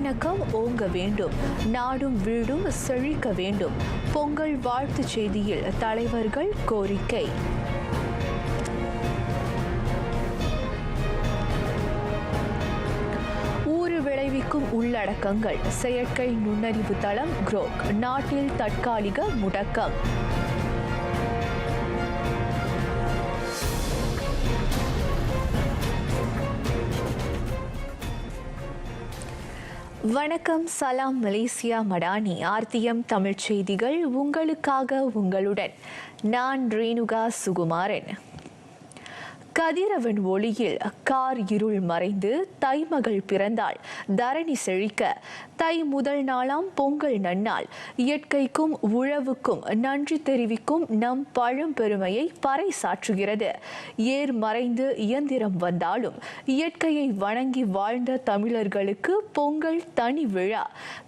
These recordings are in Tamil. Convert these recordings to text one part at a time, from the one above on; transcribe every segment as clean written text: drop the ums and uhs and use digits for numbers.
நல்லிணக்கம் ஓங்க வேண்டும், நாடும் வீடும் செழிக்க வேண்டும். பொங்கல் வாழ்த்துச் செய்தியில் தலைவர்கள் கோரிக்கை. விளைவிக்கும் உள்ளடக்கங்கள் செயற்கை நுண்ணறிவு தளம் குரோக் நாட்டில் தற்காலிக முடக்கம். வணக்கம், சலாம் மலேசியா மடானி. ஆர்த்தியம் தமிழ் செய்திகள் உங்களுக்காக, உங்களுடன் நான் ரேணுகா சுகுமாரன். கதிரவன் ஒளியில் கார் இருள் மறைந்து தைமகள் பிறந்தாள், தரணி செழிக்க. தை முதல் நாளாம் பொங்கல் நன்னாள். இயற்கைக்கும் உழவுக்கும் நன்றி தெரிவிக்கும் நம் பழம்பெருமையை பறைசாற்றுகிறது. ஏர் மறைந்து இயந்திரம் வந்தாலும் இயற்கையை வணங்கி வாழ்ந்த தமிழர்களுக்கு பொங்கல் தனி விழா.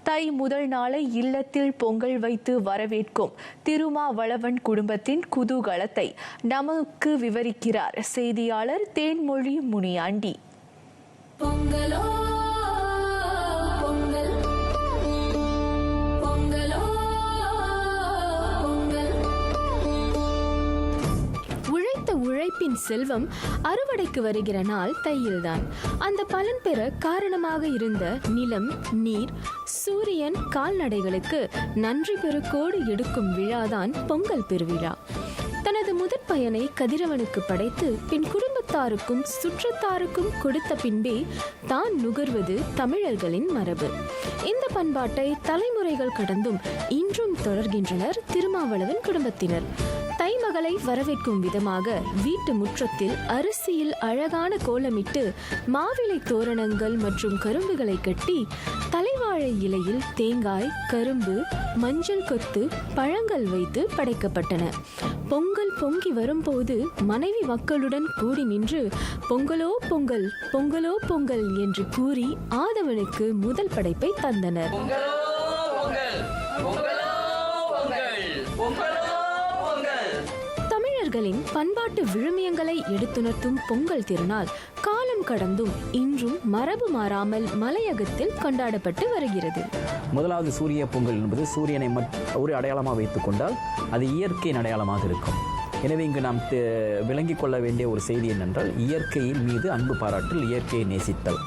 தை முதல் நாளை இல்லத்தில் பொங்கல் வைத்து வரவேற்கும் திருமாவளவன் குடும்பத்தின் குதூகலத்தை நமக்கு விவரிக்கிறார் செய்தியாளர் தேன்மொழி முனியாண்டி. பொங்கலோ பொங்கல், பொங்கலோ பொங்கல். உழைத்த உழைப்பின் செல்வம் அறுவடைக்கு வருகிற நாள் தையில்தான். அந்த பலன் பெற காரணமாக இருந்த நிலம், நீர், சூரியன், கால்நடைகளுக்கு நன்றி பெருக்கோடு எடுக்கும் விழாதான் பொங்கல் பெருவிழா. தனது முதற் பயனை கதிரவனுக்கு படைத்து பின் குடும்பத்தாருக்கும் சுற்றத்தாருக்கும் கொடுத்த பின்பே தான் நுகர்வது தமிழர்களின் மரபு. இந்த பண்பாட்டை தலைமுறைகள் கடந்தும் இன்றும் தொடர்கின்றனர் திருமாவளவன் குடும்பத்தினர். தைமகளை வரவேற்கும் விதமாக வீட்டு முற்றத்தில் அரிசியில் அழகான கோலமிட்டு மாவிலை தோரணங்கள் மற்றும் கரும்புகளை கட்டி தலைவாழை இலையில் தேங்காய், கரும்பு, மஞ்சள் கொத்து, பழங்கள் வைத்து படைக்கப்பட்டன. பொங்கல் பொங்கி வரும்போது மனைவி மக்களுடன் கூடி நின்று பொங்கலோ பொங்கல், பொங்கலோ பொங்கல் என்று கூறி ஆதவனுக்கு முதல் படைப்பை தந்தனர். தமிழர்களின் பண்பாட்டு விழுமியங்களை எடுத்துணர்த்தும் பொங்கல் திருநாள் காலம் கடந்தும் இன்றும் மரபு மாறாமல் மலையகத்தில் கொண்டாடப்பட்டு வருகிறது. முதலாவது சூரிய பொங்கல் என்பது சூரியனை ஒரு அடையாளமாக வைத்துக் கொண்டால் அது இயற்கையின் அடையாளமாக இருக்கும். எனவே இங்கு நாம் விளங்கிக் கொள்ள வேண்டிய ஒரு செய்தி என்னென்றால், இயற்கையின் மீது அன்பு பாராட்டல், இயற்கையை நேசித்தல்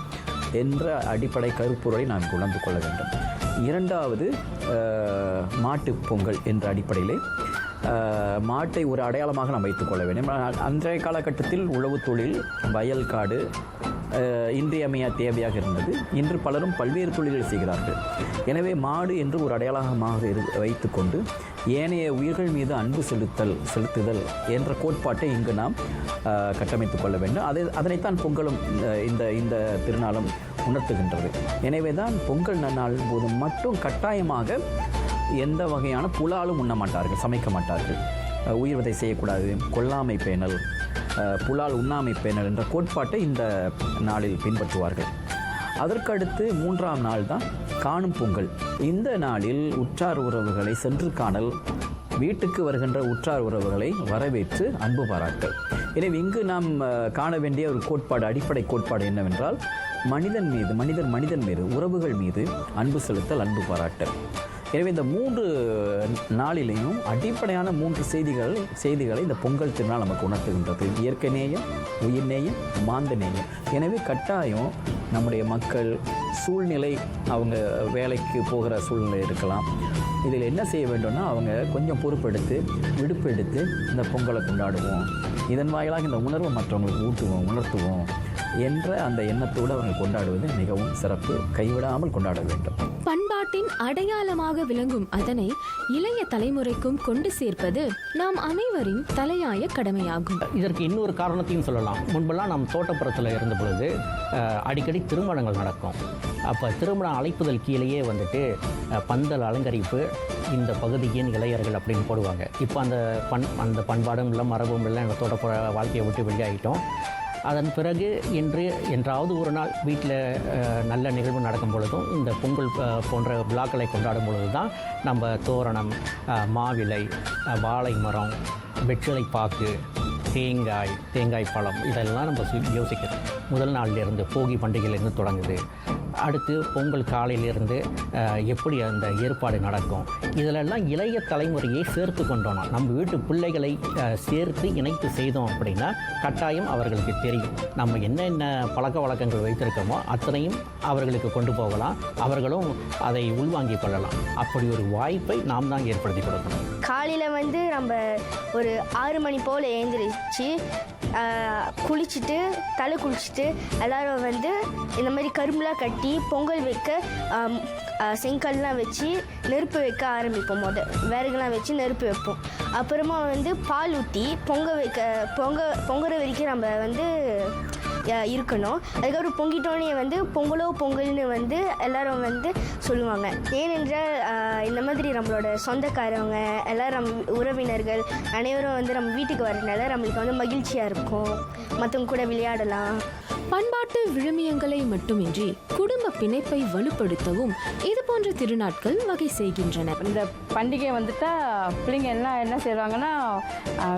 என்ற அடிப்படை கருப்பொருளை நாம் உணர்ந்து கொள்ள வேண்டும். இரண்டாவது மாட்டுப் பொங்கல் என்ற அடிப்படையிலே மாட்டை ஒரு அடையாளமாக நாம் வைத்துக்கொள்ள வேண்டும். அன்றைய காலகட்டத்தில் உழவு தொழில், வயல் காடு இன்றியமையா தேவையாக இருந்தது. இன்று பலரும் பல்வேறு தொழில்கள் செய்கிறார்கள். எனவே மாடு என்று ஒரு அடையாளமாக வைத்துக்கொண்டு ஏனைய உயிர்கள் மீது அன்பு செலுத்துதல் என்ற கோட்பாட்டை இங்கு நாம் கட்டமைத்துக் கொள்ள வேண்டும். அதனைத்தான் பொங்கலும் இந்த திருநாளும் உணர்த்துகின்றது. எனவே தான் பொங்கல் நன்னாள் போது மட்டும் கட்டாயமாக எந்த வகையான புலாலும் உண்ண மாட்டார்கள், சமைக்க மாட்டார்கள். உயிர்வதை செய்யக்கூடாது, கொல்லாமை பேணல், புலால் உண்ணாமை பேணல் என்ற கோட்பாட்டை இந்த நாளில் பின்பற்றுவார்கள். அதற்கடுத்து மூன்றாம் நாள் தான் காணும் பொங்கல். இந்த நாளில் உற்றார் உறவுகளை சென்று காணல், வீட்டுக்கு வருகின்ற உற்றார் உறவுகளை வரவேற்று அன்பு பாராட்டல். எனவே இங்கு நாம் காண வேண்டிய ஒரு கோட்பாடு, அடிப்படை கோட்பாடு என்னவென்றால், மனிதன் மீது உறவுகள் மீது அன்பு செலுத்தல், அன்பு பாராட்டல். எனவே இந்த 3 நாளிலேயும் அடிப்படையான 3 செய்திகளை இந்த பொங்கல் திருநாள் நமக்கு உணர்த்துகின்றது. இயற்கை நேயம், உயிர் நேயம், மாந்த நேயம். எனவே கட்டாயம் நம்முடைய மக்கள் சூழ்நிலை, அவங்க வேலைக்கு போகிற சூழ்நிலை இருக்கலாம். இதில் என்ன செய்ய வேண்டும்னா, அவங்க கொஞ்சம் பொறுப்பெடுத்து விடுப்பெடுத்து இந்த பொங்கலை கொண்டாடுவோம், இதன் வாயிலாக இந்த உணர்வை மற்றவங்களுக்கு உணர்த்துவோம் என்ற அந்த எண்ணத்தோடு அவர்கள் கொண்டாடுவது மிகவும் சிறப்பு. கைவிடாமல் கொண்டாட வேண்டும். பண்பாட்டின் அடையாளமாக விளங்கும் அதனை இளைய தலைமுறைக்கும் கொண்டு சேர்ப்பது நாம் அனைவரின் தலையாய கடமையாகும். இதற்கு இன்னொரு காரணத்தையும் சொல்லலாம். முன்பெல்லாம் நாம் தோட்டப்புறத்தில் இருந்த பொழுது அடிக்கடி திருமணங்கள் நடக்கும். அப்போ திருமண அழைப்புதல் கீழேயே வந்துட்டு பந்தல் அலங்கரிப்பு, இந்த பகுதியின் இளையர்கள் அப்படின்னு போடுவாங்க. இப்போ அந்த பண்பாடும் இல்லை, மரபும் இல்லை, எங்கள் தோட்டப்புற வாழ்க்கையை விட்டு வெளியாகிட்டோம். அதன் பிறகு என்றாவது ஒரு நாள் வீட்டில் நல்ல நிகழ்வு நடக்கும் பொழுதும் இந்த பொங்கல் போன்ற விழாக்களை கொண்டாடும் பொழுது தான் நம்ம தோரணம், மாவிலை, வாழை மரம், வெற்றிலை பாக்கு, தேங்காய் பழம் இதெல்லாம் நம்ம யோசிக்கிறோம். முதல் நாளிலிருந்து போகி பண்டிகையிலேருந்து தொடங்குது. அடுத்து பொங்கல் காலையிலிருந்து எப்படி அந்த ஏற்பாடு நடக்கும், இதிலெல்லாம் இளைய தலைமுறையை சேர்த்து கொண்டோம். நம்ம வீட்டு பிள்ளைகளை சேர்த்து இணைத்து செய்தோம் அப்படின்னா கட்டாயம் அவர்களுக்கு தெரியும். நம்ம என்னென்ன பழக்க வழக்கங்கள் வைத்திருக்கோமோ அத்தனையும் அவர்களுக்கு கொண்டு போகலாம், அவர்களும் அதை உள்வாங்கிக் கொள்ளலாம். அப்படி ஒரு வாய்ப்பை நாம் தான் ஏற்படுத்தி கொடுக்கணும். காலையில் வந்து நம்ம ஒரு 6 மணி போல் எழுந்திரிச்சு குளிச்சுட்டு தலை குளிச்சுட்டு எல்லோரும் வந்து இந்த மாதிரி கரும்புலாம் கட்டி பொங்கல் வைக்க செங்கல்லாம் வச்சு நெருப்பு வைக்க ஆரம்பிப்போம். விறகுலாம் வச்சு நெருப்பு வைப்போம். அப்புறமா வந்து பால் ஊற்றி பொங்குற வரைக்கும் நம்ம வந்து இருக்கணும். அதுக்கப்புறம் பொங்கிட்டோன்னே வந்து பொங்கல்னு வந்து எல்லாரும் வந்து சொல்லுவாங்க. ஏனென்றால் இந்த மாதிரி நம்மளோட சொந்தக்காரவங்க எல்லாரும் உறவினர்கள் அனைவரும் வந்து நம்ம வீட்டுக்கு வரதுனால நம்மளுக்கு வந்து மகிழ்ச்சியாக இருக்கும், மற்றவங்க கூட விளையாடலாம். பண்பாட்டு விழுமியங்களை மட்டுமின்றி குடும்ப பிணைப்பை வலுப்படுத்தவும் இது போன்ற திருநாட்கள் வகை செய்கின்றன. இந்த பண்டிகை வந்துட்டா பிள்ளைங்க எல்லாம் என்ன செய்வாங்கன்னா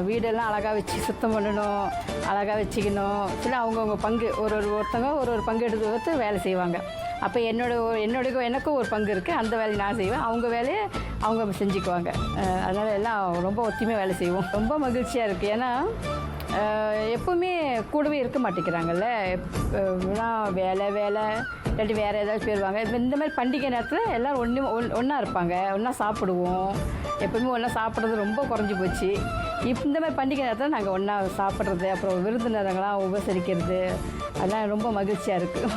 வீடெல்லாம் அழகாக வச்சு சுத்தம் பண்ணணும், அழகாக வச்சுக்கணும். சில அவங்கவுங்க பங்கு ஒருத்தவங்க ஒரு பங்கு எடுத்து வேலை செய்வாங்க. அப்போ எனக்கும் ஒரு பங்கு இருக்குது, அந்த வேலையை நான் செய்வேன், அவங்க வேலையை அவங்க செஞ்சுக்குவாங்க. அதனால் எல்லாம் ரொம்ப ஒத்துமையாக வேலை செய்வோம். ரொம்ப மகிழ்ச்சியாக இருக்குது. ஏன்னா எப்போவுமே கூடவே இருக்க மாட்டேங்கிறாங்கல்ல, வேலை இல்லாட்டி வேறு ஏதாவது போயிடுவாங்க. இந்த மாதிரி பண்டிகை நேரத்தில் எல்லோரும் ஒன்றா இருப்பாங்க, ஒன்றா சாப்பிடுவோம். எப்போவுமே ஒன்றா சாப்பிட்றது ரொம்ப குறைஞ்சி போச்சு. இந்த மாதிரி பண்டிகை நேரத்தில் நாங்கள் ஒன்றா சாப்பிட்றது, அப்புறம் விருந்தினர்களாம் உபசரிக்கிறது, அதெல்லாம் ரொம்ப மகிழ்ச்சியாக இருக்குது.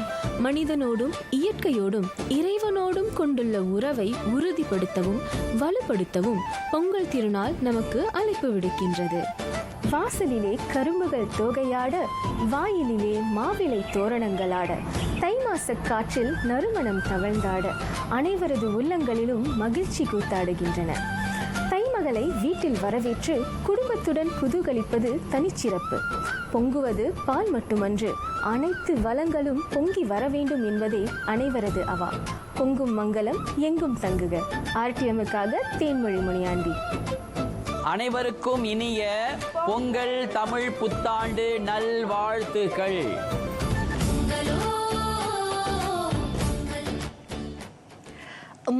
மனிதனோடும் இயற்கையோடும் இறைவனோடும் கொண்டுள்ள உறவை உறுதிப்படுத்தவும் வலுப்படுத்தவும் பொங்கல் திருநாள் நமக்கு அழைப்பு விடுக்கின்றது. வாசலிலே கரும்புகள் தோகையாட, வாயிலிலே மாவிலை தோரணங்களாட, தை மாச காற்றில் நறுமணம் தவழ்ந்தாட, அனைவரது உள்ளங்களிலும் மகிழ்ச்சி கூத்தாடுகின்றன. தைமகளை வீட்டில் வரவேற்று குடும்பத்துடன் குதூகலிப்பது தனிச்சிறப்பு. பொங்குவது பால் மட்டுமன்று, அனைத்து வளங்களும் பொங்கி வர வேண்டும் என்பதே அனைவரது அவா. பொங்கும் மங்களம் எங்கும் தங்குக. RTMக்காக தேன்மொழி முனியாண்டி. அனைவருக்கும் இனிய பொங்கல் தமிழ் புத்தாண்டு நல்வாழ்த்துக்கள்.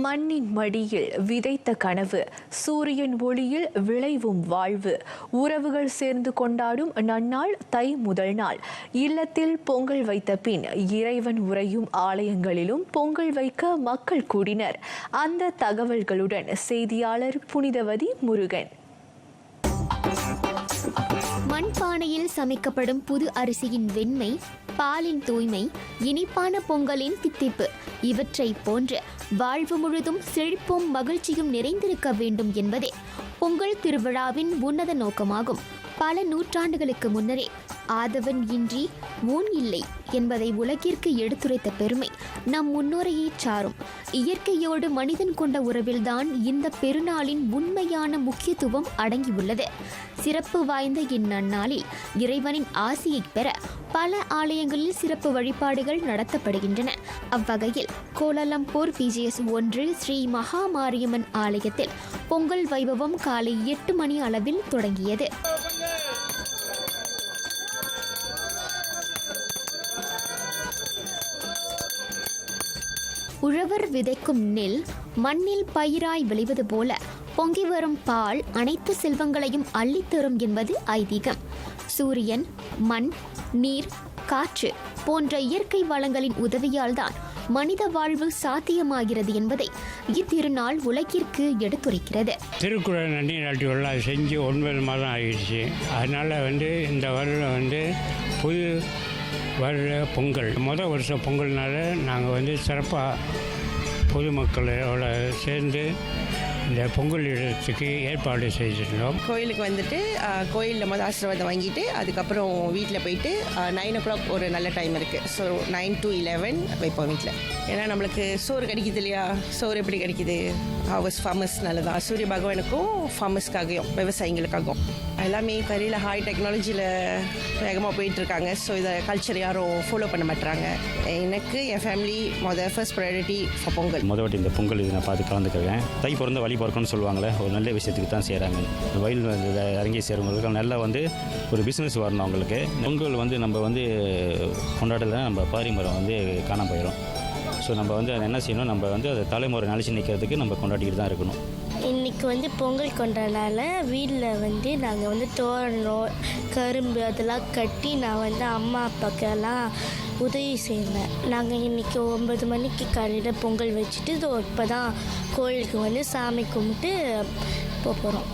மண்ணின் மடியில் விதைத்த கனவு, சூரியன் ஒளியில் விளைவும் வாழ்வு, உறவுகள் சேர்ந்து கொண்டாடும் நன்னாள் தை முதல் நாள். இல்லத்தில் பொங்கல் வைத்த பின் இறைவன் உறையும் ஆலயங்களிலும் பொங்கல் வைக்க மக்கள் கூடினர். அந்த தகவல்களுடன் செய்தியாளர் புனிதவதி முருகன். மண்பானையில் சமைக்கப்படும் புது அரிசியின் வெண்மை, பாலின் தூய்மை, இனிப்பான பொங்கலின் தித்திப்பு, இவற்றை போன்று வாழ்வு முழுதும் செழிப்பும் மகிழ்ச்சியும் நிறைந்திருக்க வேண்டும் என்பதே பொங்கல் திருவிழாவின் உன்னத நோக்கமாகும். பல நூற்றாண்டுகளுக்கு முன்னரே ஆதவன் இன்றி ஊன் இல்லை என்பதை உலகிற்கு எடுத்துரைத்த பெருமை நம் முன்னோரையே சாரும். இயற்கையோடு மனிதன் கொண்ட உறவில்தான் இந்த பெருநாளின் உண்மையான முக்கியத்துவம் அடங்கியுள்ளது. சிறப்பு வாய்ந்த இந்நன்னாளில் இறைவனின் ஆசியை பெற பல ஆலயங்களில் சிறப்பு வழிபாடுகள் நடத்தப்படுகின்றன. அவ்வகையில் கோலாலம்பூர் PGS 1 ஸ்ரீ மகா மாரியம்மன் ஆலயத்தில் பொங்கல் வைபவம் காலை 8 மணி அளவில் தொடங்கியது. உழவர் விதைக்கும் நெல் மண்ணில் பயிராய் விளைவது போல பொங்கி வரும் பால் அனைத்து செல்வங்களையும் அள்ளித்தரும் என்பது ஐதீகம். சூரியன், மண், நீர், காற்று போன்ற இயற்கை வளங்களின் உதவியால் தான் மனித வாழ்வு சாத்தியமாகிறது என்பதை இத்திருநாள் உலகிற்கு எடுத்துரைக்கிறது. திருக்குறள் நன்றி நாட்டி விழா செஞ்சு 9 மாதம் ஆகிடுச்சு. அதனால் இந்த வருடம் புது வருட பொங்கல் வருஷம் பொங்கல்னால நாங்கள் சிறப்பாக பொதுமக்களோட சேர்ந்து இந்த பொங்கல் இடத்துக்கு ஏற்பாடு செய்திருந்தோம். கோயிலுக்கு கோயிலில் ஆசீர்வாதம் வாங்கிட்டு அதுக்கப்புறம் வீட்டில் போயிட்டு 9 o'clock ஒரு நல்ல டைம் இருக்குது. ஸோ 9 to 11 வைப்போம் வீட்டில். ஏன்னா நம்மளுக்கு சோறு கிடைக்கிது இல்லையா, சோறு எப்படி கிடைக்கிது, ஹவர்ஸ் ஃபார்மர்ஸ் நல்லதான். சூரிய பகவானுக்கும் ஃபார்மர்ஸ்க்காகவும் விவசாயிகளுக்காகவும் எல்லாமே பெரிய ஹை டெக்னாலஜியில் வேகமாக போயிட்டுருக்காங்க. ஸோ இதை கல்ச்சர் யாரும் ஃபாலோ பண்ண மாட்டுறாங்க. எனக்கு என் family first priority for Pongal. வாட்டி இந்த பொங்கல் இதை நான் பார்த்து கலந்துக்குவேன். தை பிறந்த வழி பிறக்கணும்னு சொல்லுவாங்களே, ஒரு நல்ல விஷயத்துக்கு தான் செய்கிறாங்க. வயல் இறங்கி சேருவங்களுக்கு நல்லா ஒரு பிஸ்னஸ் வரணும் அவங்களுக்கு. பொங்கல் நம்ம கொண்டாடல நம்ம பாரம்பரியம் காணாம போயிடும். ஸோ நம்ம வந்து அதை என்ன செய்யணும், நம்ம வந்து அதை தலைமுறை நிலச்சி நிற்கிறதுக்கு நம்ம கொண்டாடிக்கிட்டு தான் இருக்கணும். இன்றைக்கி வந்து பொங்கல் கொண்டாடனால வீட்டில் நாங்கள் தோரணம் கரும்பு அதெல்லாம் கட்டி நான் அம்மா அப்பாக்கெல்லாம் உதவி செய்வேன். நாங்கள் இன்றைக்கி 9 மணிக்கு காலையில் பொங்கல் வச்சுட்டு இப்போ தான் கோயிலுக்கு சாமி கும்பிட்டு போகிறோம்.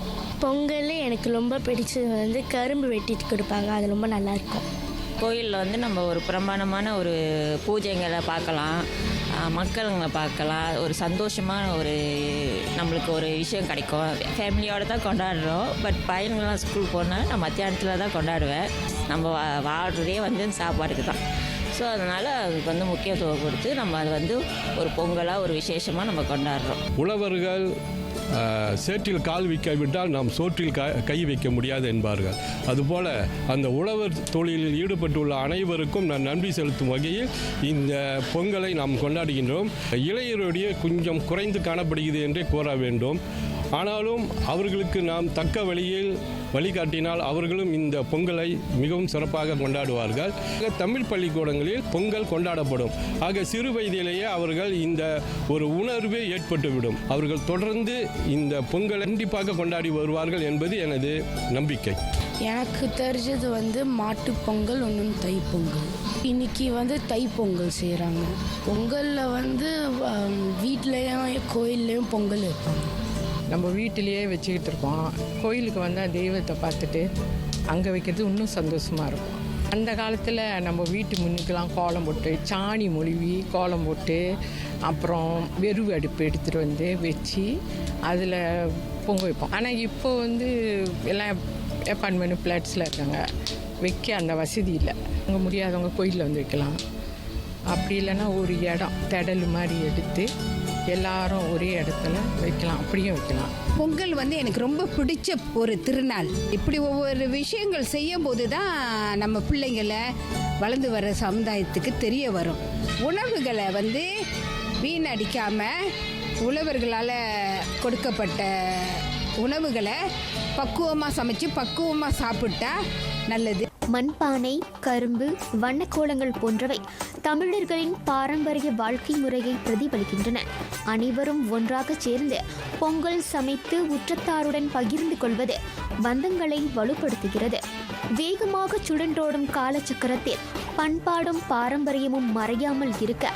பொங்கல் எனக்கு ரொம்ப பிடிச்சது கரும்பு வெட்டிட்டு கொடுப்பாங்க, அது ரொம்ப நல்லாயிருக்கும். கோயிலில் நம்ம ஒரு பிரமாணமான ஒரு பூஜைங்களை பார்க்கலாம், மக்களுங்களை பார்க்கலாம், ஒரு சந்தோஷமான நம்மளுக்கு ஒரு விஷயம் கிடைக்கும். ஃபேமிலியோடு தான் கொண்டாடுறோம். பட் பையன்கள்லாம் ஸ்கூல் போனால் நான் மத்தியானத்தில் தான் கொண்டாடுவேன். நம்ம வாழ்கிறதே சாப்பாடுக்கு தான். ஸோ அதனால் அதுக்கு முக்கியத்துவம் கொடுத்து நம்ம அது ஒரு பொங்கலாக ஒரு விசேஷமாக நம்ம கொண்டாடுறோம். உழவர்கள் சேற்றில் கால் வைக்காவிட்டால் நாம் சோற்றில் கை வைக்க முடியாது என்பார்கள். அதுபோல் அந்த உழவர் தொழிலில் ஈடுபட்டுள்ள அனைவருக்கும் நான் நன்றி செலுத்தும் வகையில் இந்த பொங்கலை நாம் கொண்டாடுகின்றோம். இளைஞருடைய கொஞ்சம் குறைந்து காணப்படுகிறது என்றே கூற வேண்டும். ஆனாலும் அவர்களுக்கு நாம் தக்க வழியில் வழிகாட்டினால் அவர்களும் இந்த பொங்கலை மிகவும் சிறப்பாக கொண்டாடுவார்கள். தமிழ் பள்ளிக்கூடங்களில் பொங்கல் கொண்டாடப்படும். ஆக சிறு வயதிலேயே அவர்கள் இந்த ஒரு உணர்வே ஏற்பட்டுவிடும். அவர்கள் தொடர்ந்து இந்த பொங்கலை கண்டிப்பாக கொண்டாடி வருவார்கள் என்பது எனது நம்பிக்கை. எனக்கு தெரிஞ்சது மாட்டுப்பொங்கல், ஒன்றும் தைப்பொங்கல். இன்னைக்கு தைப்பொங்கல் செய்கிறாங்க. பொங்கலில் வீட்லேயும் கோயில்லையும் பொங்கல் வைப்பாங்க. நம்ம வீட்டிலையே வச்சுக்கிட்டு இருக்கோம். கோயிலுக்கு வந்தால் தெய்வத்தை பார்த்துட்டு அங்கே வைக்கிறது இன்னும் சந்தோஷமாக இருக்கும். அந்த காலத்தில் நம்ம வீட்டு முன்னுக்கெல்லாம் கோலம் போட்டு சாணி மொழிவி கோலம் போட்டு அப்புறம் வெறுவு அடுப்பு எடுத்துகிட்டு வச்சு அதில் பொங்க வைப்போம். ஆனால் இப்போ எல்லாம் அப்பார்ட்மெண்ட் ஃப்ளாட்ஸில் இருக்காங்க, வைக்க அந்த வசதி இல்லை. அங்கே முடியாதவங்க கோயிலில் வைக்கலாம். அப்படி இல்லைன்னா ஒரு இடம் திடல் மாதிரி எடுத்து எல்லாரும் ஒரே இடத்துல வைக்கலாம், அப்படியும் வைக்கலாம். பொங்கல் எனக்கு ரொம்ப பிடிச்ச ஒரு திருநாள். இப்படி ஒவ்வொரு விஷயங்கள் செய்யும் போது தான் நம்ம பிள்ளைங்களை வளர்ந்து வர சமுதாயத்துக்கு தெரிய வரும். உணவுகளை வீணடிக்காமல் உழவர்களால் கொடுக்கப்பட்ட உணவுகளை பக்குவமாக சமைச்சு பக்குவமாக சாப்பிட்டா நல்லது. மண்பானை, கரும்பு, வண்ணக்கோலங்கள் போன்றவை தமிழர்களின் பாரம்பரிய வாழ்க்கை முறையை பிரதிபலிக்கின்றன. அனைவரும் ஒன்றாக சேர்ந்து பொங்கல் சமைத்து உற்றத்தாருடன் பகிர்ந்து கொள்வது பந்தங்களை வலுப்படுத்துகிறது. வேகமாக சுழன்றோடும் காலச்சக்கரத்தில் பண்பாடும் பாரம்பரியமும் மறையாமல் இருக்க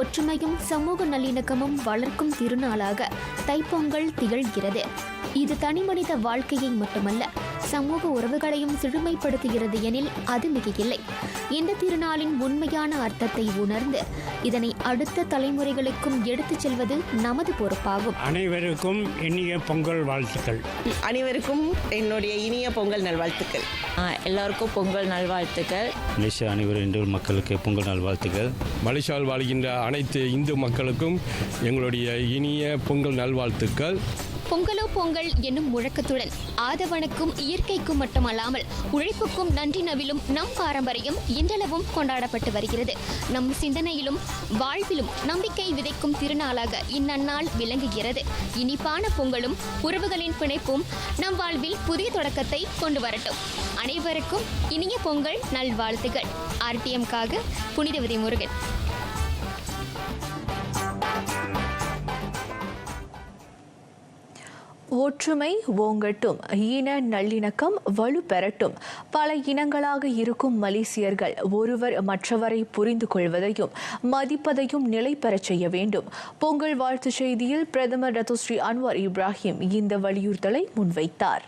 ஒற்றுமையும் சமூக நல்லிணக்கமும் வளர்க்கும் திருநாளாக தைப்பொங்கல் திகழ்கிறது. இது தனிமனித வாழ்க்கையை மட்டுமல்ல, சமூக உறவுகளையும் செழுமைப்படுத்துகிறது எனில் அது மிகையில்லை. இந்த திருநாளின் உண்மையான அர்த்தத்தை உணர்ந்து இதனை அடுத்த தலைமுறைகளுக்கும் எடுத்துச் செல்வது நமது பொறுப்பாகும். அனைவருக்கும் இனிய பொங்கல் வாழ்த்துக்கள். அனைவருக்கும் என்னுடைய இனிய பொங்கல் நல்வாழ்த்துக்கள். எல்லாருக்கும் பொங்கல் நல்வாழ்த்துக்கள். மலேசியா அனைவரும் இந்து மக்களுக்கு பொங்கல் நல்வாழ்த்துக்கள். மலேசியாவில் வாழ்கின்ற அனைத்து இந்து மக்களுக்கும் எங்களுடைய இனிய பொங்கல் நல்வாழ்த்துக்கள். பொங்கலோ பொங்கல் என்னும் முழக்கத்துடன் ஆதவனுக்கும் இயற்கைக்கும் மட்டுமல்லாமல் உழைப்புக்கும் நன்றி நவிலும் நம் பாரம்பரியம் இன்றளவும் கொண்டாடப்பட்டு வருகிறது. நம் சிந்தனையிலும் வாழ்விலும் நம்பிக்கை விதைக்கும் திருநாளாக இந்நன்னாள் விளங்குகிறது. இனிப்பான பொங்கலும் உறவுகளின் பிணைப்பும் நம் வாழ்வில் புதிய தொடக்கத்தை கொண்டு வரட்டும். அனைவருக்கும் இனிய பொங்கல் நல்வாழ்த்துகள். RTMக்காக புனிதவதி முருகன். ஒற்றுமை ஓங்கட்டும், இன நல்லிணக்கம் வலுப்பெறட்டும். பல இனங்களாக இருக்கும் மலேசியர்கள் ஒருவர் மற்றவரை புரிந்து கொள்வதையும் மதிப்பதையும் நிலை பெறச் செய்ய வேண்டும். பொங்கல் வாழ்த்துச் செய்தியில் பிரதமர் டத்தோஸ்ரீ அன்வார் இப்ராஹிம் இந்த வலியுறுத்தலை முன்வைத்தார்.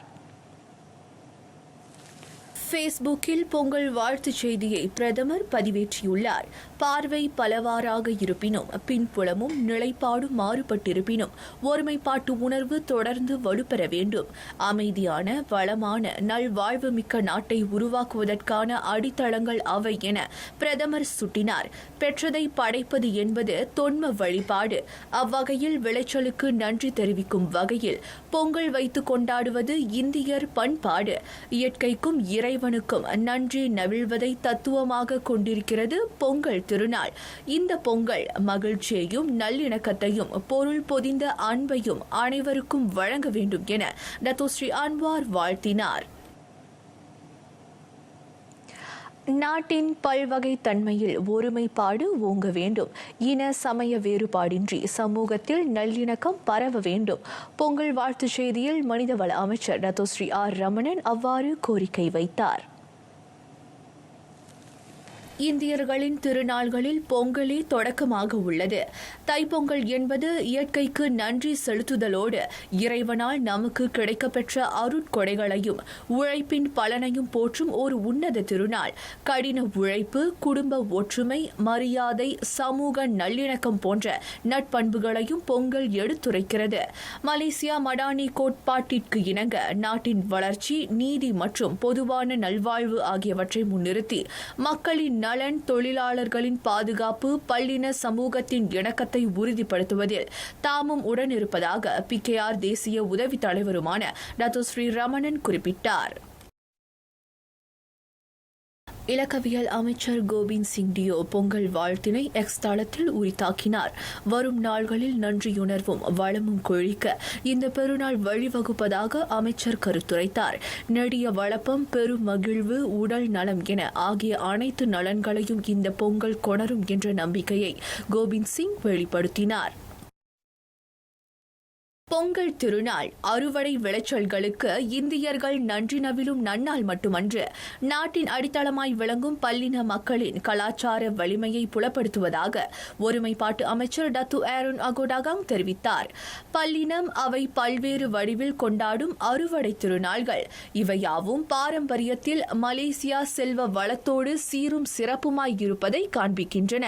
ஃபேஸ்புக்கில் பொங்கல் வாழ்த்துச் செய்தியை பிரதமர் பதிவேற்றியுள்ளார். பார்வை பலவாறாக இருப்பினும் பின்புலமும் நிலைப்பாடும் மாறுபட்டிருப்பினும் ஒருமைப்பாட்டு உணர்வு தொடர்ந்து வலுப்பெற வேண்டும். அமைதியான, வளமான, நல்வாழ்வு மிக்க நாட்டை உருவாக்குவதற்கான அடித்தளங்கள் அவை என பிரதமர் சுட்டினார். பெற்றதை படைப்பது என்பது தொன்ம வழிபாடு. அவ்வகையில் விளைச்சலுக்கு நன்றி தெரிவிக்கும் வகையில் பொங்கல் வைத்து கொண்டாடுவது இந்தியர் பண்பாடு. இயற்கைக்கும் இறைவனுக்கும் நன்றி நவிழ்வதை தத்துவமாக கொண்டிருக்கிறது பொங்கல் திருநாள். இந்த பொங்கல் மகிழ்ச்சியையும் நல்லிணக்கத்தையும் பொருள் பொதிந்த அன்பையும் அனைவருக்கும் வழங்க வேண்டும் என டத்தோஸ்ரீ அன்வார் வாழ்த்தினார். நாட்டின் பல்வகை தன்மையில் ஒருமைப்பாடு ஓங்க வேண்டும். இன சமய வேறுபாடின்றி சமூகத்தில் நல்லிணக்கம் பரவ வேண்டும். பொங்கல் வாழ்த்துச் செய்தியில் மனிதவள அமைச்சர் டத்தோஸ்ரீ ஆர் ரமணன் அவ்வாறு கோரிக்கை வைத்தார். இந்தியர்களின் திருநாள்களில் பொங்கலே தொடக்கமாக உள்ளது. தைப்பொங்கல் என்பது இயற்கைக்கு நன்றி செலுத்துதலோடு இறைவனால் நமக்கு கிடைக்கப்பெற்ற அருட்கொடைகளையும் உழைப்பின் பலனையும் போற்றும் ஒரு உன்னத திருநாள். கடின உழைப்பு, குடும்ப ஒற்றுமை, மரியாதை, சமூக நல்லிணக்கம் போன்ற நட்பண்புகளையும் பொங்கல் எடுத்துரைக்கிறது. மலேசியா மடானி கோட்பாட்டிற்கு இணங்க நாட்டின் வளர்ச்சி, நீதி மற்றும் பொதுவான நல்வாழ்வு ஆகியவற்றை முன்னிறுத்தி மக்களின் நலன், தொழிலாளர்களின் பாதுகாப்பு, பல்லின சமூகத்தின் இணக்கத்தை உறுதிப்படுத்துவதில் தாமும் உடனிருப்பதாக PKR தேசிய உதவி தலைவருமான டத்தோஸ்ரீ ரமணன் குறிப்பிட்டார். இலக்கவியல் அமைச்சர் கோபிந்த் சிங் டியோ பொங்கல் வாழ்த்தினை எக்ஸ் தளத்தில் உரித்தாக்கினார். வரும் நாள்களில் நன்றியுணர்வும் வளமும் கொழிக்க இந்த பெருநாள் வழிவகுப்பதாக அமைச்சர் கருத்துரைத்தார். நெடிய வளப்பம், பெரும் மகிழ்வு, உடல் நலம் என ஆகிய அனைத்து நலன்களையும் இந்த பொங்கல் கொணரும் என்ற நம்பிக்கையை கோபிந்த் சிங் வெளிப்படுத்தினார். பொங்கல் திருநாள் அறுவடை விளைச்சல்களுக்கு இந்தியர்கள் நன்றி நவிலும் நன்னாள் மட்டுமன்று, நாட்டின் அடித்தளமாய் விளங்கும் பல்லின மக்களின் கலாச்சார வலிமையை புலப்படுத்துவதாக ஒருமைப்பாட்டு அமைச்சர் டத்து ஆரோன் அகோடாகாங் தெரிவித்தார். பல்லினம் அவை பல்வேறு வடிவில் கொண்டாடும் அறுவடை திருநாள்கள். இவையாவும் பாரம்பரியத்தில் மலேசியா செல்வ வளத்தோடு சீரும் சிறப்புமாய் இருப்பதை காண்பிக்கின்றன.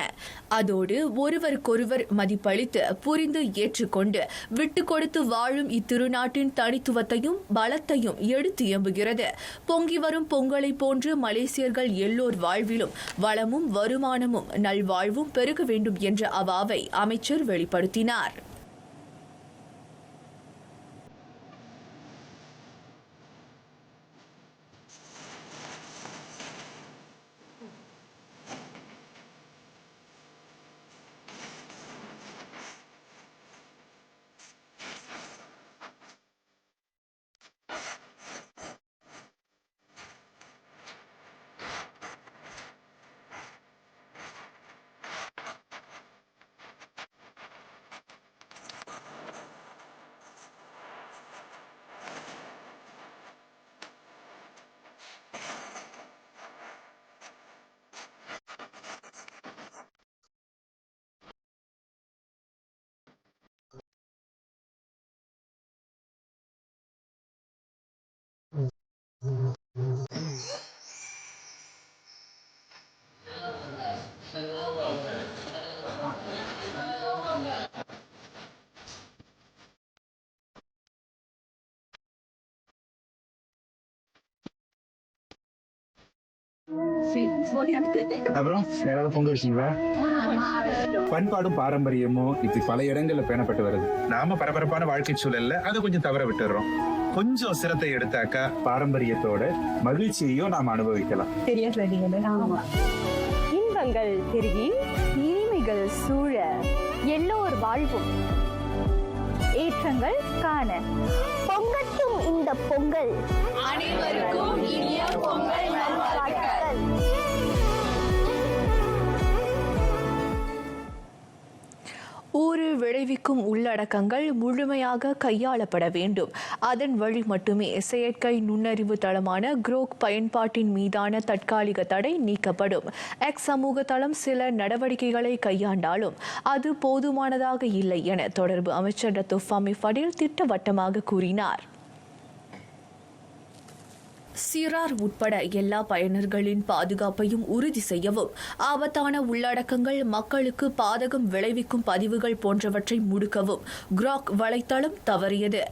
அதோடு ஒருவருக்கொருவர் மதிப்பளித்து புரிந்து ஏற்றுக்கொண்டு விட்டுக் கொடுத்து வாழும் இத்திருநாட்டின் தனித்துவத்தையும் பலத்தையும் எடுத்து எம்புகிறது. பொங்கி வரும் பொங்கலை போன்று மலேசியர்கள் எல்லோர் வாழ்விலும் வளமும் வருமானமும் நல்வாழ்வும் பெருக வேண்டும் என்ற அவாவை அமைச்சர் வெளிப்படுத்தினார். அப்புறம் யாராவது பொங்க வச்சீங்களா? பண்பாடும் பாரம்பரியமும் இப்படி பல இடங்கள்ல பேணப்பட்டு வருது. நாம பரபரப்பான வாழ்க்கை சூழல்ல அதை கொஞ்சம் தவற விட்டுறோம். கொஞ்சம் சிரத்தை எடுத்தாக்கா பாரம்பரியத்தோட மகிழ்ச்சியையும் நாம அனுபவிக்கலாம். இன்பங்கள் பெருகி இனிமைகள் சூழ எல்லோர் வாழ்வும் ஏற்றங்கள் காண பொங்கட்டும் இந்த பொங்கல். அனைவருக்கும் இனிய பொங்கல் நல்வாழ்த்துக்கள். ஊறு விளைவிக்கும் உள்ளடக்கங்கள் முழுமையாக கையாளப்பட வேண்டும். அதன் வழி மட்டுமே செயற்கை நுண்ணறிவு தளமான குரோக் பயன்பாட்டின் மீதான தற்காலிக தடை நீக்கப்படும். எக்ஸ் சமூக தளம் சில நடவடிக்கைகளை கையாண்டாலும் அது போதுமானதாக இல்லை என தொடர்பு அமைச்சர் டத்து ஃபமி ஃபடில் திட்டவட்டமாக கூறினார். சிறார் உட்பட எல்லா பயனர்களின் பாதுகாப்பையும் உறுதி செய்யவும் ஆபத்தான உள்ளடக்கங்கள், மக்களுக்கு பாதகம் விளைவிக்கும் பதிவுகள் போன்றவற்றை முடுக்கவும் குரோக் வலைத்தளம் தவறியது.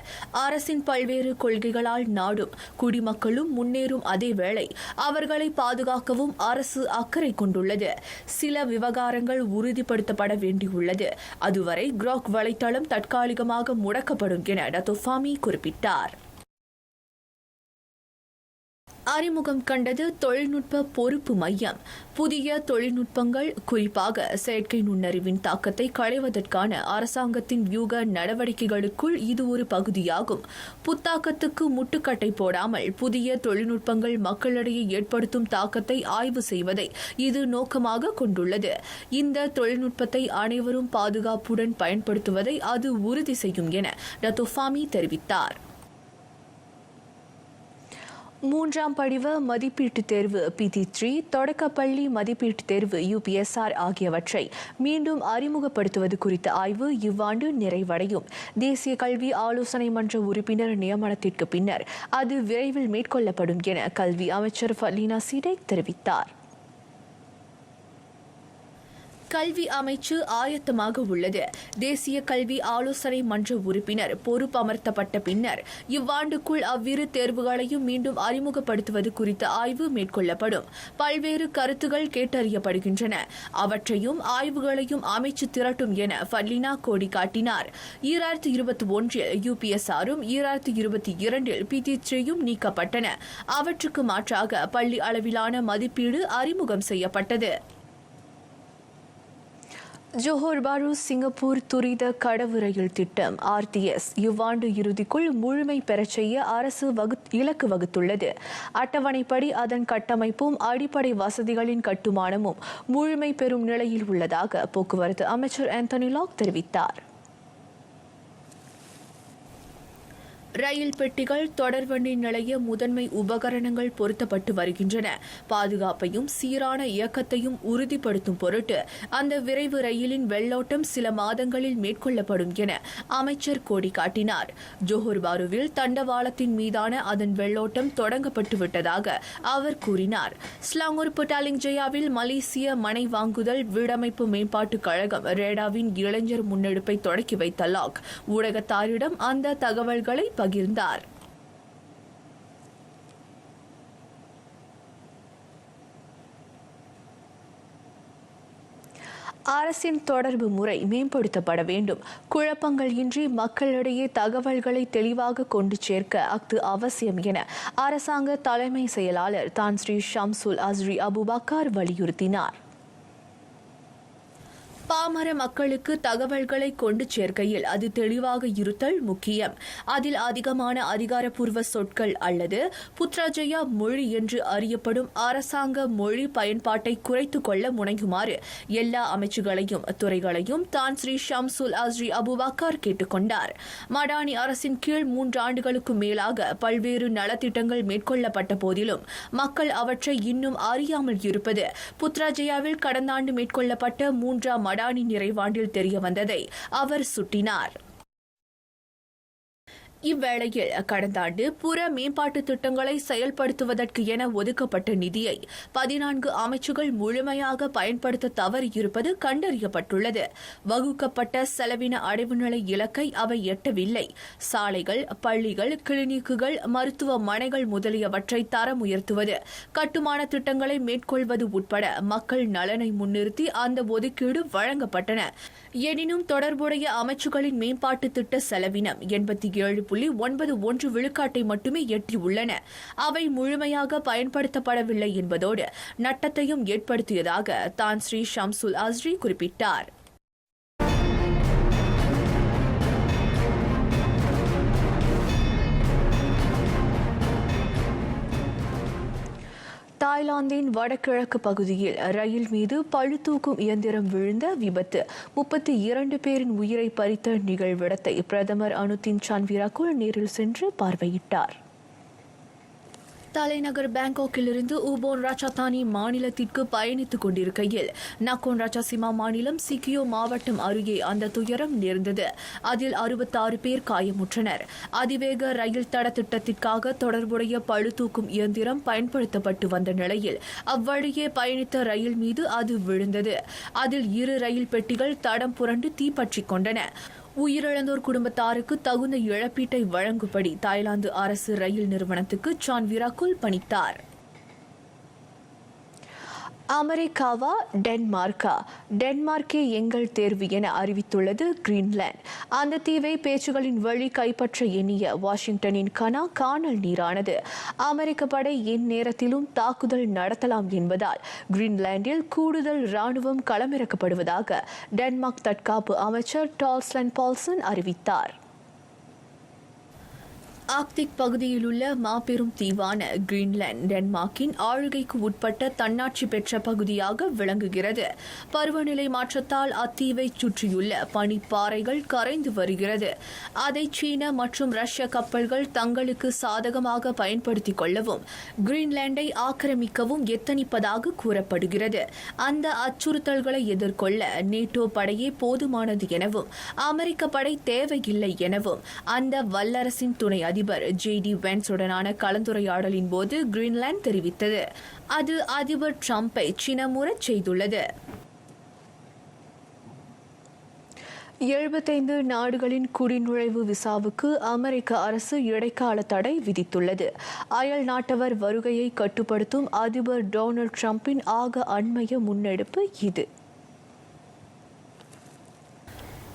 அரசின் பல்வேறு கொள்கைகளால் நாடும் குடிமக்களும் முன்னேறும் அதேவேளை அவர்களை பாதுகாக்கவும் அரசு அக்கறை கொண்டுள்ளது. சில விவகாரங்கள் உறுதிப்படுத்தப்பட வேண்டியுள்ளது. அதுவரை குரோக் வலைத்தளம் தற்காலிகமாக முடக்கப்படும் என டத்து ஃபமி குறிப்பிட்டார். அறிமுகம் கண்டது தொழில்நுட்ப பொறுப்பு மையம். புதிய தொழில்நுட்பங்கள், குறிப்பாக செயற்கை நுண்ணறிவின் தாக்கத்தை களைவதற்கான அரசாங்கத்தின் வியூக நடவடிக்கைகளுக்குள் இது ஒரு பகுதியாகும். புத்தாக்கத்துக்கு முட்டுக்கட்டை போடாமல் புதிய தொழில்நுட்பங்கள் மக்களிடையே ஏற்படுத்தும் தாக்கத்தை ஆய்வு செய்வதை இது நோக்கமாக கொண்டுள்ளது. இந்த தொழில்நுட்பத்தை அனைவரும் பாதுகாப்புடன் பயன்படுத்துவதை அது உறுதி செய்யும் என டத்தோஃபாமி தெரிவித்தார். 3ஆம் படிவ மதிப்பீட்டுத் தேர்வு PT3, தொடக்கப்பள்ளி மதிப்பீட்டுத் தேர்வு UPSR ஆகியவற்றை மீண்டும் அறிமுகப்படுத்துவது குறித்த ஆய்வு இவ்வாண்டு நிறைவடையும். தேசிய கல்வி ஆலோசனை மன்ற உறுப்பினர் நியமனத்திற்கு பின்னர் அது விரைவில் மேற்கொள்ளப்படும் என கல்வி அமைச்சர் ஃபர்லீனா சீடேக் தெரிவித்தார். கல்வி அமைச்சு ஆயத்தமாக உள்ளது. தேசிய கல்வி ஆலோசனை மன்ற உறுப்பினர் பொறுப்பமர்த்தப்பட்ட பின்னர் இவ்வாண்டுக்குள் அவ்விரு தேர்வுகளையும் மீண்டும் அறிமுகப்படுத்துவது குறித்த ஆய்வு மேற்கொள்ளப்படும். பல்வேறு கருத்துகள் கேட்டறியப்படுகின்றன. அவற்றையும் ஆய்வுகளையும் அமைச்சு திரட்டும் என ஃபர்லீனா கோடி காட்டினார். 2021 UPSRம் 2022 PT3யும் நீக்கப்பட்டன. அவற்றுக்கு மாற்றாக பள்ளி அளவிலான மதிப்பீடு அறிமுகம் செய்யப்பட்டது. ஜோஹர் பாரு சிங்கப்பூர் துரித கடவு ரயில் திட்டம் RTS இவ்வாண்டு இறுதிக்குள் முழுமை பெறச் செய்ய அரசு இலக்கு வகுத்துள்ளது. அட்டவணைப்படி அதன் கட்டமைப்பும் அடிப்படை வசதிகளின் கட்டுமானமும் முழுமை பெறும் நிலையில் உள்ளதாக போக்குவரத்து அமைச்சர் ஆந்தனி லாக் தெரிவித்தார். ரயில் பெட்டிகள், தொடர்வண்டி நிலைய முதன்மை உபகரணங்கள் பொருத்தப்பட்டு வருகின்றன. பாதுகாப்பையும் சீரான இயக்கத்தையும் உறுதிப்படுத்தும் பொருட்டு அந்த விரைவு ரயிலின் வெள்ளோட்டம் சில மாதங்களில் மேற்கொள்ளப்படும் என அமைச்சர் கோடி காட்டினார். ஜோஹர் பாருவில் தண்டவாளத்தின் மீதான அதன் வெள்ளோட்டம் தொடங்கப்பட்டு விட்டதாக அவர் கூறினார். ஸ்லாங்கூர் புட்டாலிங் ஜெயாவில் மலேசிய மனை வாங்குதல் வீடமைப்பு மேம்பாட்டுக் கழகம் ரேடாவின் இளைஞர் முன்னெடுப்பை தொடக்கி வைத்த லாக் ஊடகத்தாரிடம் அந்த தகவல்களை பகிர்ந்தார். அரசின் தொடர்பு முறை மேம்படுத்தப்பட வேண்டும். குழப்பங்கள் இன்றி மக்களிடையே தகவல்களை தெளிவாக கொண்டு சேர்க்க அஃது அவசியம் என அரசாங்க தலைமை செயலாளர் தான் ஸ்ரீ ஷம்சுல் அஸ்ரி அபுபக்கர் வலியுறுத்தினார். பாமர மக்களுக்கு தகவல்களை கொண்டு சேர்க்கையில் அது தெளிவாக இருத்தல் முக்கியம். அதில் அதிகமான அதிகாரப்பூர்வ சொற்கள் அல்லது புத்ராஜயா மொழி என்று அறியப்படும் அரசாங்க மொழி பயன்பாட்டை குறைத்துக் கொள்ள முனையுமாறு எல்லா அமைச்சுகளையும் துறைகளையும் தான் ஸ்ரீ ஷம்சுல் அஸ்ரி அபுபக்கர் கேட்டுக் கொண்டார். மடானி அரசின் கீழ் 3 ஆண்டுகளுக்கு மேலாக பல்வேறு நலத்திட்டங்கள் மேற்கொள்ளப்பட்ட போதிலும் மக்கள் அவற்றை இன்னும் அறியாமல் இருப்பது புத்ராஜயாவில் கடந்த ஆண்டு மேற்கொள்ளப்பட்ட 3ஆம் மடானி நிறைவாண்டில் தெரிய வந்ததை அவர் சுட்டினார். இவ்வேளையில் கடந்த ஆண்டு புற மேம்பாட்டு திட்டங்களை செயல்படுத்துவதற்கு என ஒதுக்கப்பட்ட நிதியை 14 அமைச்சுகள் முழுமையாக பயன்படுத்த தவறியிருப்பது கண்டறியப்பட்டுள்ளது. வகுக்கப்பட்ட செலவின அடைவு நிலை இலக்கை அவை எட்டவில்லை. சாலைகள், பள்ளிகள், கிளினிக்குகள், மருத்துவமனைகள் முதலியவற்றை தரம் உயர்த்துவது, கட்டுமான திட்டங்களை மேற்கொள்வது உட்பட மக்கள் நலனை முன்னிறுத்தி அந்த ஒதுக்கீடு வழங்கப்பட்டன. எனினும் தொடர்புடைய அமைச்சுகளின் மேம்பாட்டு திட்ட செலவினம் 87.91 விழுக்காட்டை மட்டுமே எட்டியுள்ளன. அவை முழுமையாக பயன்படுத்தப்படவில்லை என்பதோடு நட்டத்தையும் ஏற்படுத்தியதாக தான் ஸ்ரீ ஷம்சுல் அஸ்ரி குறிப்பிட்டார். தாய்லாந்தின் வடகிழக்கு பகுதியில் ரயில் மீது பழுதூக்கும் இயந்திரம் விழுந்த விபத்து 32 பேரின் உயிரை பறித்த நிகழ்விடத்தை பிரதமர் அனுதின் சான்விராகுல் நேரில் சென்று பார்வையிட்டார். தலைநகர் பாங்காக்கிலிருந்து உபோன் ராஜாதானி மாநிலத்திற்கு பயணித்துக் கொண்டிருக்கையில் நக்கோன் ராஜாசிமா மாநிலம் சிக்கியோ மாவட்டம் அருகே அந்த துயரம் நேர்ந்தது. அதில் 66 பேர் காயமுற்றனர். அதிவேக ரயில் தட திட்டத்திற்காக தொடர்புடைய பழுதூக்கும் இயந்திரம் பயன்படுத்தப்பட்டு வந்த நிலையில் அவ்வழியே பயணித்த ரயில் மீது அது விழுந்தது. அதில் 2 ரயில் பெட்டிகள் தடம் புரண்டு தீப்பற்றிக் கொண்டன. உயிரிழந்தோர் குடும்பத்தாருக்கு தகுந்த இழப்பீட்டை வழங்கும்படி தாய்லாந்து அரசு ரயில் நிறுவனத்துக்கு சான்விராகுல் பணித்தார். அமெரிக்காவா டென்மார்க்கா? டென்மார்க்கே எங்கள் தேர்வு என அறிவித்துள்ளது கிரீன்லாந்து. அந்த தீவை பேச்சுகளின் வழி கைப்பற்ற எண்ணிய வாஷிங்டனின் கனா காணல் நீரானது. அமெரிக்க படை எந்நேரத்திலும் தாக்குதல் நடத்தலாம் என்பதால் கிரீன்லாந்தில் கூடுதல் ராணுவம் களமிறக்கப்படுவதாக டென்மார்க் தற்காப்பு அமைச்சர் டால்ஸ்டன் பால்சன் அறிவித்தார். ஆர்க்டிக் பகுதியில் உள்ள மாபெரும் தீவான கிரீன்லாந்து டென்மார்க்கின் ஆளுகைக்கு உட்பட்ட தன்னாட்சி பெற்ற பகுதியாக விளங்குகிறது. பருவநிலை மாற்றத்தால் அத்தீவை சுற்றியுள்ள பனிப்பாறைகள் கரைந்து வருகிறது. அதை சீன மற்றும் ரஷ்ய கப்பல்கள் தங்களுக்கு சாதகமாக பயன்படுத்திக் கொள்ளவும் கிரீன்லாந்தை ஆக்கிரமிக்கவும் எத்தனிப்பதாக கூறப்படுகிறது. அந்த அச்சுறுத்தல்களை எதிர்கொள்ள நேட்டோ படையே போதுமானது எனவும் அமெரிக்க படை தேவையில்லை எனவும் அந்த வல்லரசின் துணை அதிபர் JD வென்ஸுடனான கலந்துரையாடலின் போது கிரீன்லாந்து தெரிவித்தது. அது அதிபர் ட்ரம்பை சினமுறச் செய்துள்ளது. 75 நாடுகளின் குடிநுழைவு விசாவுக்கு அமெரிக்க அரசு இடைக்கால தடை விதித்துள்ளது. அயல் நாட்டவர் வருகையை கட்டுப்படுத்தும் அதிபர் டொனால்ட் ட்ரம்பின் ஆக அண்மைய முன்னெடுப்பு இது.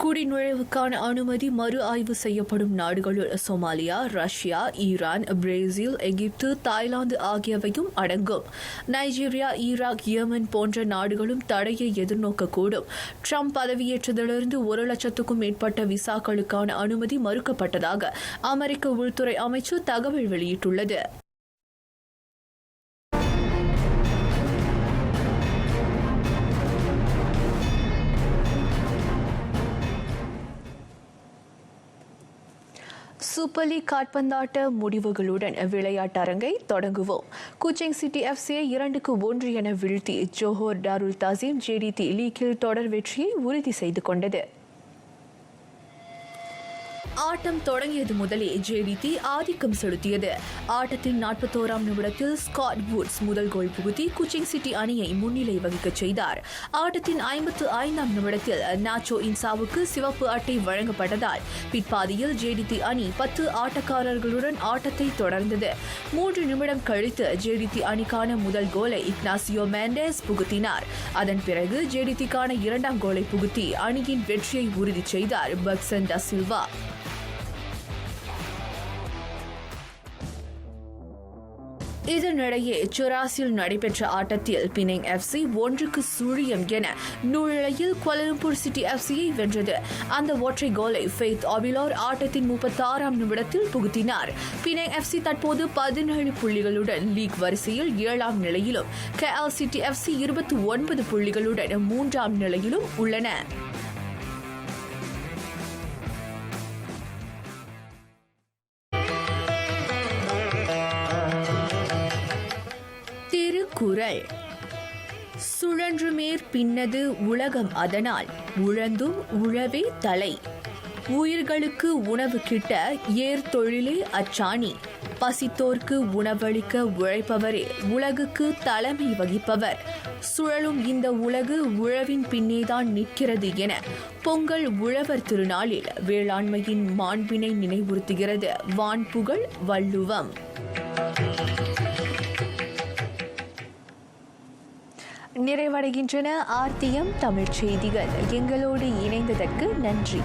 குடிநுழைவுக்கான அனுமதி மறு ஆய்வு செய்யப்படும் நாடுகளுள் சோமாலியா, ரஷ்யா, ஈரான், பிரேசில், எகிப்து, தாய்லாந்து ஆகியவையும் அடங்கும். நைஜீரியா, ஈராக், யெமன் போன்ற நாடுகளும் தடையை எதிர்நோக்கக்கூடும். ட்ரம்ப் பதவியேற்றதிலிருந்து 1 லட்சத்துக்கும் மேற்பட்ட விசாக்களுக்கான அனுமதி மறுக்கப்பட்டதாக அமெரிக்க உள்துறை அமைச்சு தகவல் வெளியிட்டுள்ளது. சூப்பர் லீக் கால்பந்தாட்ட முடிவுகளுடன் விளையாட்டரங்கை தொடங்குவோம். குச்சிங் சிட்டி FCயை 2-1 என வீழ்த்தி ஜோஹர் டாருல் தாசிம் JDT லீக்கில் தொடர் வெற்றியை உறுதி செய்து கொண்டது. ஆட்டம் தொடங்கியது முதலே JDT ஆதிக்கம் செலுத்தியது. ஆட்டத்தின் 41ஆம் நிமிடத்தில் ஸ்காட் வுட்ஸ் முதல் கோல் புகுத்தி குச்சிங் சிட்டி அணியை முன்னிலை வகிக்கச் செய்தார். ஆட்டத்தின் 55ஆம் நிமிடத்தில் நாச்சோ இன்சாவுக்கு சிவப்பு அட்டை வழங்கப்பட்டதால் பிற்பாதியில் JDT அணி 10 ஆட்டக்காரர்களுடன் ஆட்டத்தை தொடர்ந்தது. 3 நிமிடம் கழித்து JDT அணிக்கான முதல் கோலை இக்னாசியோ மெண்டேஸ் புகுத்தினார். அதன் பிறகு JDTக்கான 2ஆம் கோலை புகுத்தி அணியின் வெற்றியை உறுதி செய்தார் பக்சன் ட சில்வா. இதனிடையே சுராஸில் நடைபெற்ற ஆட்டத்தில் பினங் FC 1-0 என நூலிழையில் கோலாலம்பூர் சிட்டி FCயை வென்றது. அந்த ஒற்றை கோலை ஃபெய்த் ஆபிலோர் ஆட்டத்தின் 36ஆம் நிமிடத்தில் புகுத்தினார். பினங் FC தற்போது 17 புள்ளிகளுடன் லீக் வரிசையில் 7ஆம் நிலையிலும், KL சிட்டி FC 29 புள்ளிகளுடன் 3ஆம் நிலையிலும் உள்ளன. குரல் சுழன்றுமேற் பின்னது உலகம் அதனால் உழந்தும் உழவே தலை. உயிர்களுக்கு உணவு கிட்ட ஏர் தொழிலே அச்சாணி. பசித்தோர்க்கு உணவளிக்க உழைப்பவரே உலகுக்கு தலைமை வகிப்பவர். சுழலும் இந்த உலகு உழவின் பின்னேதான் நிற்கிறது என பொங்கல் உழவர் திருநாளில் வேளாண்மையின் மாண்பினை நினைவுறுத்துகிறது வான்புகழ் வள்ளுவம். நிறைவடைகின்றன RTM தமிழ் செய்திகள். எங்களோடு இணைந்ததற்கு நன்றி.